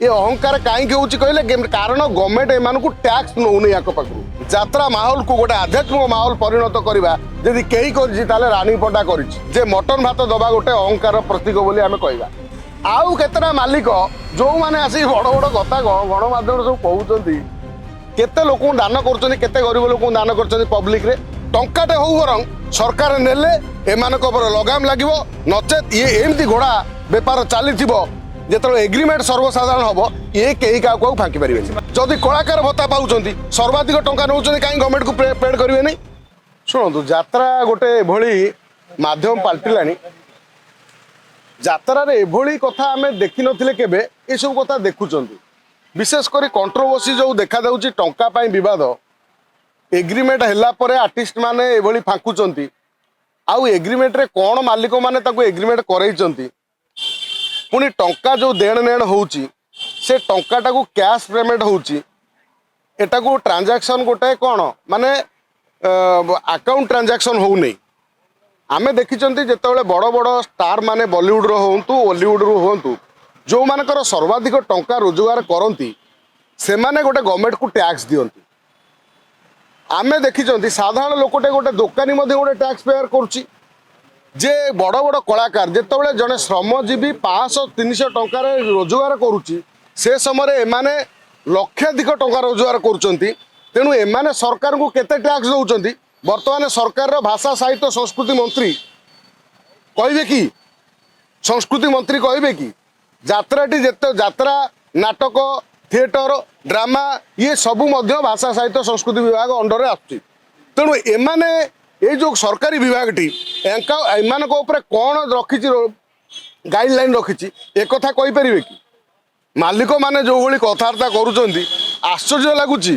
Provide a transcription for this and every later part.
ये अहंकार कहीं कहले कारण गवर्नमेंट एम टैक्स नौनी या पाखु यात्रा माहौल को गोटे आध्यात्मिक माहौल परिणत करवा जदि कई कर रानी पंडा कर मटन भात दबा गोटे अहंकार प्रतीक बोली आम कह आउ केतना मालिक जो मैंने आसी बड़ बड़ कथा गणमाध्यम सब कहते केते लोक दान कर गरीब लोक दान कर पब्लिक रे टंकाटे हो बर सरकार नेले एमानक लगाम लगे नचेत ये एमती घोड़ा बेपार चली जो एग्रीमेंट सर्वसाधारण हम ये कहीं क्या फाँकी पारे जदि कलाकार भत्ता पाँच सर्वाधिक टंका नौ कहीं गवर्नमेंट को पेड करेंगे शुणु यात्रा गोटे भली मध्यम पलटिला यात्रार एभली कथा आम देखी नथिले केबे ये सब कथा देखुचंती विशेषकर कंट्रोवर्सी जो देखा जाउची टंका पाई विवाद एग्रीमेंट हैला परे आर्टिस्ट माने एभली फांकुचंती आउ एग्रीमेंट रे कोन मालिक माने ताको एग्रीमेंट करैचंती पुनी टंका जो देण नेण होउची से टंकाटा को कैश पेमेंट होउची एटा को ट्रांजैक्शन गोटे कोन माने अकाउंट ट्रांजैक्शन हो नहीं आमे देखिचंती जेतेबेले बड़ बड़ स्टार माने बॉलीवुड रो होंतु हॉलीवुड रो होंतु जो मानकर सर्वाधिक टंका रोजगार करती से माने गोटे गवर्नमेंट को टैक्स दियंती आमे देखिचंती साधारण लोकटे गोटे दुकानी मध्ये गोटे टैक्स पेयर करूची जे बड़ बड़ कलाकार जेतेबेले जने श्रमजीवी 500-300 टंका रोजगार करूची से समय एमाने लक्षाधिक टंका रोजगार करूचंती तेणु एमाने सरकार को केते टैक्स दउचंती बर्तमान सरकार भाषा साहित्य संस्कृति मंत्री कहे कि संस्कृति मंत्री कहे कि यात्राटी जिते यात्रा नाटक थिएटर ड्रामा ये सबू भाषा साहित्य संस्कृति विभाग अंडर आसुची तेणु एमाने ये जो सरकारी विभागटी एमान कौन रखी गाइडलाइन रखी एक कही पारे कि मालिक माने जो भाई कथबार्ता करुँच आश्चर्य लगुच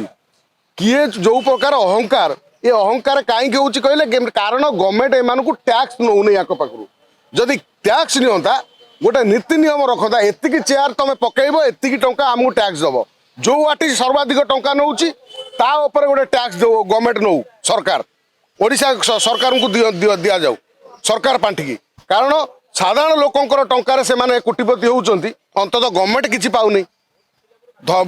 किए जो प्रकार अहंकार ये अहंकार कहीं कहले कारण गवर्नमेंट एम टैक्स नौनी या पाखु जदि टैक्स नियंता गोटे नीति नियम रखता एतिकी चेयर तुम पकईब एतिकी टंका आमको टैक्स दब जो आर्टिस्ट सर्वाधिक टंका नौ गोटे टैक्स दो गवर्नमेंट नौ सरकार ओडिशा सरकार को दि जाऊ सरकार पांठिकी कारण साधारण लोकंकर टंकार से माने कोटिपति होउचंती अंततः गवर्नमेंट किछि पाउनी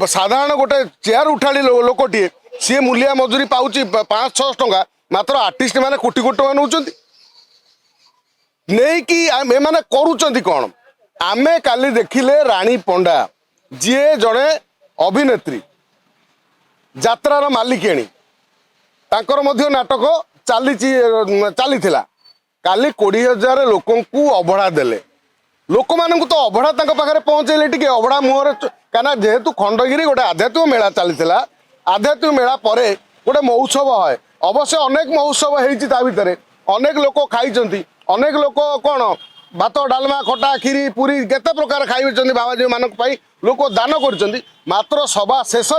साधारण गोटे चेयर उठाड़ी लोकटीए सी मूलिया मजूरी पाउची 500-600 टंका मात्र आर्टिस्ट माने कोटी कोटी टंका नौचंती नहीं कि एमाने करूचंती कौन आमे काली देखिले रानी पंडा जी जड़े अभिनेत्री यात्रार मालिकेणी तांकर मध्य नाटक चली काली 20,000 लोकंकु अभड़ा देले लोक मानू तो अभड़ा पाखे पहुँचेले टी अभड़ा मुहर क्या जेहेतु खंडगिरी गोटे आध्यात्मिक मेला चली आध्यात्मिक मेला परे गोटे महोत्सव है अवश्य अनेक महोत्सव होता भितर अनेक लोक खाई अनेक लोक कौन भात डालमा खटा खीरी पूरी केते प्रकार खाई बाबाजी मानक लोक दान कर मात्र सभा शेष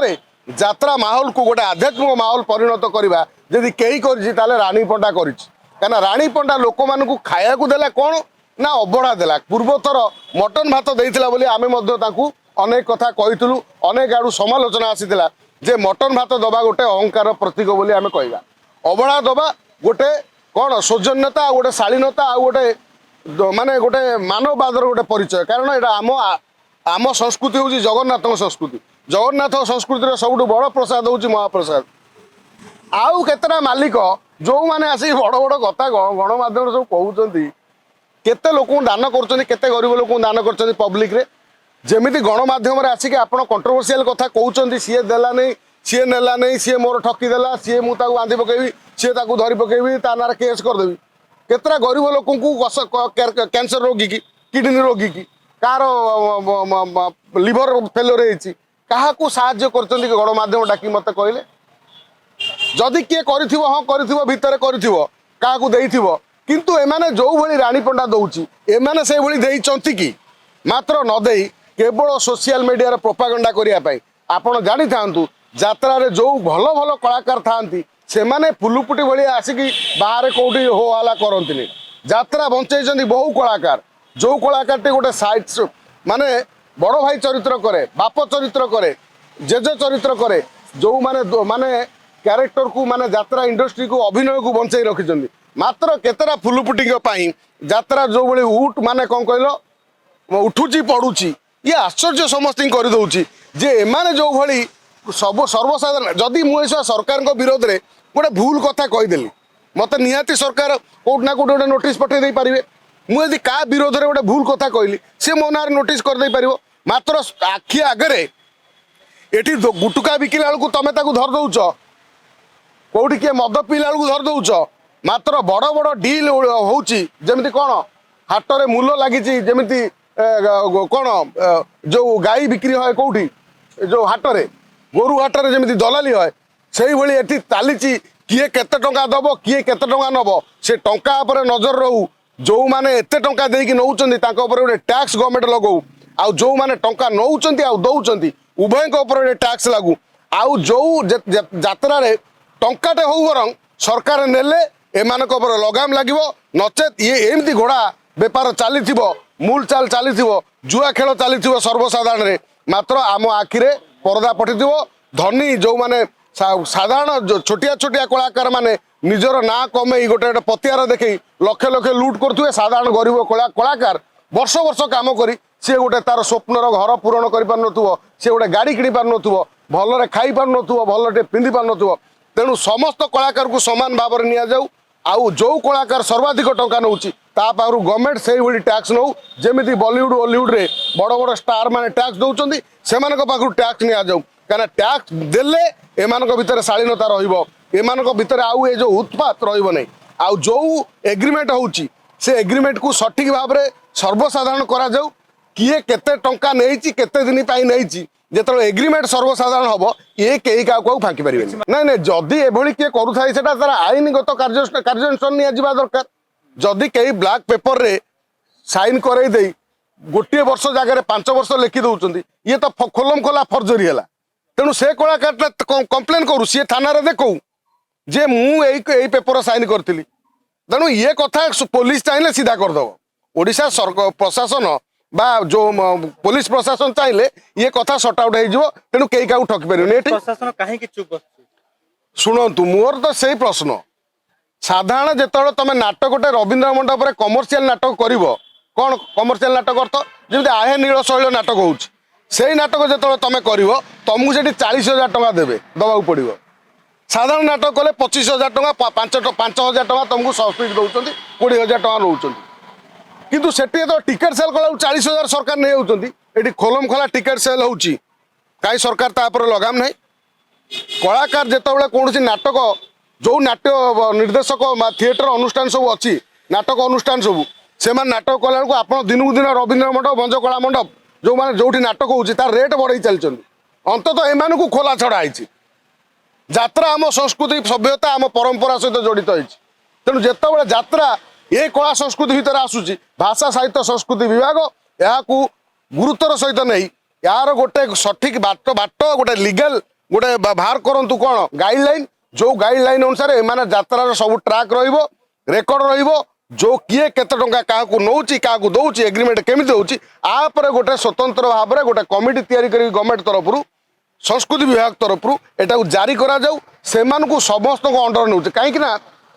यात्रा माहौल को गोटे आध्यात्मिक माहौल परिणत करवा जदि कई कर रानी पंडा कहीं रानी पंडा लोक मानू खाया देला कौन ना अबड़ा देला पूर्वतर मटन भात देइथिला बोली आमे मध्य ताकू अनेक कथा कहितलु अनेक आडू समालोचना आसीथिला जे मटन भात दबा गोटे अहंकार प्रतीक बोली आमे कहवा अबड़ा दबा गोटे कौन सौजन्यता गोटे शालीनता आ गोटे माने गोटे मानववादर गोटे परिचय कारण यहाँ आम संस्कृति हूँ जगन्नाथ संस्कृति जगन्नाथ संस्कृतिर सब बड़ प्रसाद हूँ महाप्रसाद आउ केतना मालिक जो मैंने आसिक बड़ बड़ कथा गणमाध्यम सब कहते केते लोक दान कर गरीब लोक दान कर पब्लिक रे जमी गणमाध्यम आसिक आप कंट्रोवर्सील कथा कहते सी देला नहीं सी नेला नहीं सी मोर ठकीदेला सी मुझे बांधि पकेबी सी धरी पकेबी ता ना केस करदेवी केतरा गरीब लोक कैंसर रोगी की किडनी रोगी की कार लिवर फेल्योर होती क्या साहाଯ୍य कर गणमाध्यम डाकी मत कहले जदि किए हाँ भितर कर किंतु एमाने जो भली रानी पंडा दौची एमाने से भली देइचंती कि मात्र न देई केवल सोशल मीडिया रे प्रोपागेंडा करिया पई आपण जानि थांतु यात्रा रे जो भल भल कलाकार थांती से माने फुलुपुटी भली आसिकी बाहर कोठी हो हला करंतिनी यात्रा बंचैचंती बहु कलाकार जो कलाकार टे गोटे साइड माने बड़ भाई चरित्र करे बाप चरित्र करे जेज चरित्र करे जो माने माने क्यारेक्टर को माने यात्रा इंडस्ट्री को अभिनय को बंचाई रखिचंती मात्र केतरा फुलुपुटी यात्रा जो भाई उठ माने कौन कहल उठुची पड़ुची ये आश्चर्य समस्त कर दौर जे एमाने जो भली सब सर्वसाधारण जदि मुझे सरकार विरोध में गोटे भूल कथा कहीदेली मत निहाती सरकार कौटना कौट गोटे नोटिस पठे पारे मुझे क्या विरोध में गोटे भूल कथा कहली सी मो ना नोटिस करदे पार मात्र आखि आगे ये गुटुका बिकिला बेलू तुम धर दौच कौटी किए मद पीला बेलू धर दौच मात्र बड़ बड़ डील होमती कौन हाटरे मूल लगी जमी कौन जो गाई बिक्री है कौटी जो हाटरे गोरु हाटरे जमी दलाली है से भाई चली किए केते टंका दब किए केते टंका नब से टंका पर नजर रहू जो मैंने एते टंका देकी नौचंदी गोटे टैक्स गवर्नमेंट लगू आउ जो मैंने टंका नौचंदी आउ दौचंदी उभय गोटे टैक्स लागू आउ जो यात्रा टंकाटे हो बर सरकार नेले एमानक पर लगाम लगे नचेत ये एमती घोड़ा बेपार चली मूल चाल चली जुआ खेल चली सर्वसाधारण मात्र आम आखिरे परदा पटी धनी जो मैंने साधारण छोटिया छोटिया कलाकार माने निजर ना कमे गोटे गोटे पतियार देखे लक्षे लक्षे लुट करुवे साधारण गरीब कलाकार वर्ष वर्ष काम करी सी गोटे तार स्वप्नर घर पूरण कर सी गोटे गाड़ी किणी पार भलरे खाई पार भल पिंधि पार तेणु समस्त कलाकार को समान भाव में नि आउ जो कलाकार सर्वाधिक टंका नौ गवर्नमेंट से भाई टैक्स नौ जमी बॉलीवुड हॉलीवुड रे बड़ बड़ स्टार माने टैक्स दौरान से टैक्स नि जाऊ कहीं टैक्स देले एमानक भितर शालीनता रमानक भितर आउ ये जो उत्पात रही आउ जो एग्रीमेंट होची से एग्रीमेंट को सठिक भाव में सर्वसाधारण करा जाऊ किए केते टंका नहीं केते दिन नहीं जो एग्रीमेंट सर्वसाधारण हम ये कई क्या फाँकी पारे ना ना जदि एभली किए करूए तार आईनगत कार्यानुष्ठान निया दरकार जदि कई ब्लैक पेपर रे साइन करई दे गोटे वर्ष जगह 5 वर्ष लिखि दौरान ये तो खोलम खोला फर्जरी है तेणु से कलाकार कंप्लेन करू सी थाना देखू जे मुझे पेपर साइन करी तेणु ये कथा पुलिस चाहिए सीधा करदेव ओडिशा प्रशासन बा जो पुलिस प्रशासन चाहिए ये कथा सॉर्ट आउट हो तेणु कई क्या ठकी पार शुणु मोर तो से प्रश्न साधारण जो तुम नाटक गोटे रवींद्र मंडप में कमर्शियल नाटक कर कौन कमर्शियल नाटक अर्थ जमी आहे नील शैल नाटक हो नाटक जो तुम कर तुमको से 40,000 टंका देवे दवाक पड़ो साधारण नाटक कले 25,000 टंका 5,000 टंका तुमको सब्सिडी दौरान 20,000 टंका नौ किंतु सेठी तो टिकेट सेल कला 40,000 सरकार नहीं होती ये खोलम खोला टिकेट सेल हो कहीं सरकार तापर लगाम ना कलाकार जिते कौन नाटक जो नाट्य निर्देशक थिएटर अनुष्ठान सब अच्छी नाटक अनुष्ठान सब से नाटक कला बेलू आप दिन दिन रवींद्र मंडप भंजकला मंडप जो मैंने जो नाटक हो रेट बढ़ई चलते अंततः एम खोला छड़ा है यात्रा आम संस्कृति सभ्यता आम परंपरा सहित जड़ित होती तेणु जिते यात्रा ये कला संस्कृति भितर आसूची भाषा साहित्य संस्कृति विभाग या गुरुत्वर सहित नहीं यार गोटे सठिक बाट बाट गोटे लीगल गोटे बाहर करूँ कौन गाइडलाइन जो गाइडलाइन अनुसार एम यात्रार सब ट्रैक रेकर्ड जो किए केते टंका क्या नौची क्या दौर एग्रीमेंट केमी होपर गोटे स्वतंत्र भाव में गोटे कमिटी तैयारी कर गवर्नमेंट तरफ संस्कृति विभाग तरफ एटा जारी करा जाऊ से समस्त अंडर नौ कहीं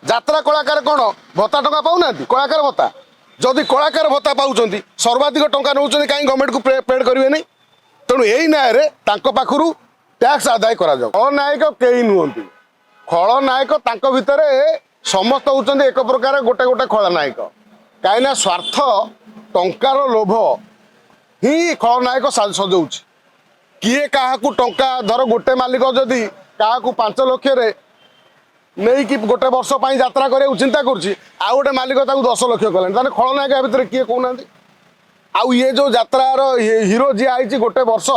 यात्रा कलाकार कौन भत्ता टंका पाऊना कलाकार भत्ता जदि कलाकार भत्ता पाँच सर्वाधिक टंका नौ कहीं गवर्नमेंट को पेड करेंगे तेणु यही न्याय पाखु टैक्स आदाय करा जाऊ खलनायक कई नुहति खलनायक भितर समस्त होती एक प्रकार गोटे गोटे खलनायक कहीं स्वार्थ टंकार लोभ ही खलनायक सजाऊ किए क्या टंका धर गोटे मालिक जदि क्या 5 लाख नहीं कि गोटे वर्ष यात्रा करने चिंता करुँच आउ गोटे मालिक 10 लाख कले खलनायक भितर किए कहना आउ ये जो यात्रार हीरो जी आई गोटे वर्ष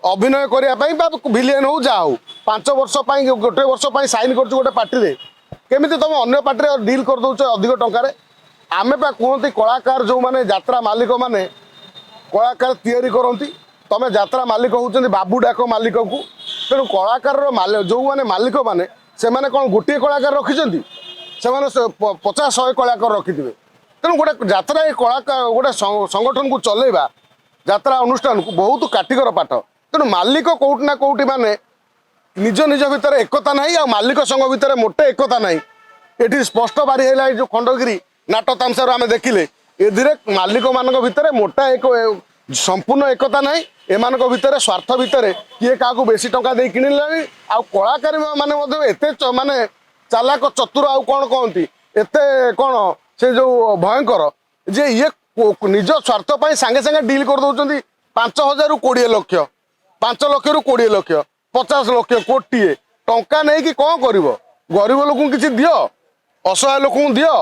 अभिनय करने भिलियन हो जा हो 5 वर्ष गोटे वर्ष साइन कर गोटे पार्टी केमी तुम अन्य पार्टी डील कर दौच अधिक टकर आम कहते कलाकार जो मैंने यात्रा मालिक मैंने कलाकार तैयारी करती तुम यात्रा मालिक होती बाबू डाक मालिक को तेणु कलाकार जो मैंने मालिक मैंने से मैंने कौन गोटे कलाकार रखिंट से 50-100 कलाकार रखिथे तेणु गोटे यात्रा कलाकार गोटे संगठन को चलेबा यात्रा अनुष्ठान को बहुत काटिकर पाठ तेणु मालिक कौटना कौटी माने निज निज भितर एकता ना मालिक संघ भितर मोटे एकता ना ये स्पष्ट बारी है जो खंडगिरी नाट तामसार आम देखिले ए मालिक मान भितर मोटा एक संपूर्ण एकता नहीं एमानक भितर स्वार्थ भितर किए क्या बेसी टंका दे किणिलानी आ कलाकारी माने एते माने चालाक चतुर आउ कौन कहती एते कौन से जो भयंकर जे ये निज स्वार्थ पर सांगे सांगे डील कर दौरान 5,000 ରୁ 20 ଲକ୍ଷ 5 ଲକ୍ଷ ରୁ 20 ଲକ୍ଷ 50 ଲକ୍ଷ କୋଟିए टंका नहीं कि कौन कर गरीब लोक किसी दियो असहाय लोक दियो